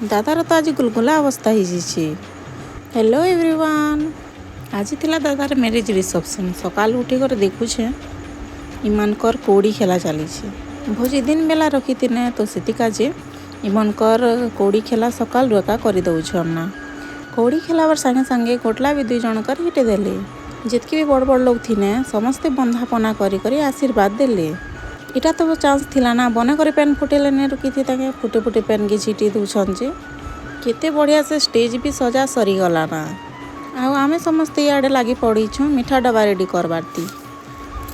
दादार तो आज गुलगुला अवस्था हो। हेलो एवरीवन, आज थिला दादार मैरिज रिसेप्शन। सकाल उठिकर देखुछे इमानकर कौड़ी खेला चली। भोजी दिन बेला रखी थिने तो से इमानकर कौड़ी खेला सकाल रुका कर दौना। कौड़ी खेलावर संगे संगे कोटला भी 2 जनकर हिटे देले। जितकी भी बड़ बड़ लोग थिने समस्ते बंधापना करी आशीर्वाद देले। इटा तो चांस थिला ना बने करे पेन फुटेले ने रुकी थी ताके फुटे फुटे पेन की छिटी दौन जे केते बढ़िया से स्टेज भी सजा सरीगला ना। आमे समस्ते इे लगी पड़ीछू मिठा डबा रेडी करवारती।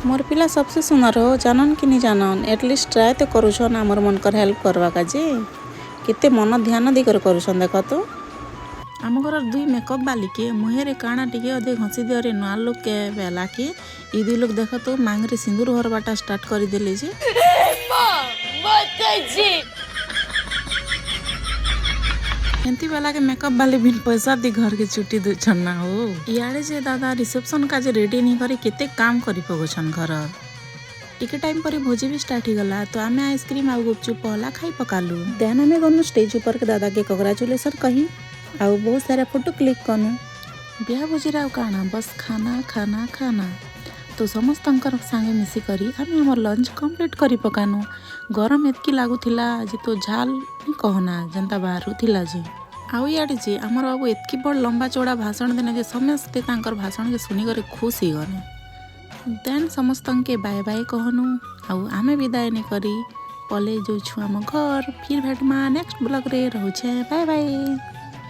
मोर पिला सबसे सुंदर हो जानन कि नहीं जानन, एटलिस्ट ट्राए तो करुछन आमर मनकर हेल्प करवा का जे केते मन ध्यान देकर करुछन। देख तो आम घर 2 मेकअप बाली के मुहेरे काना टिके अधे घसी दियो नुआ लोग के बेला के 2 लोग देख तो मांगरे सिंदूर हरबाटा स्टार्ट कर देले जे एंती बेला के मेकअप वाले बिन पैसा दी घर के छुट्टी दूछन ना हो। इे जे दादा रिसेप्शन का जे रेडी नहीं करी केते काम करी पगोछन घर। टिके टाइम पर भोजी भी स्टार्ट ही गला तो आमे आइसक्रीम आ गुपचुप पहला खाई पकालू। देन आमे गनु स्टेज ऊपर के दादा के कांग्रेचुलेशन कही आ बहुत सारा फोटो क्लिक कनु। ब्याह भोजीरा काना बस खाना खाना खाना तो समस्त संगे मिसी करी आमे हमर लंच कंप्लीट करी पकानु। गरम एतकी लागुथिला जे तो झाल कहना जनता बाहर थिला जे आउ याडे जे हमर बाबू एतकी बड़ लंबा चौड़ा भाषण देने जे समस्ते तांकर भाषण के सुनी करे खुश ही गने। देन समस्त के बाय बाय कहनु आउ आमे विदाय ने करी पले जो छु हम घर फिर भेटमा नेक्स्ट ब्लॉग रे रहू छे। Bye bye.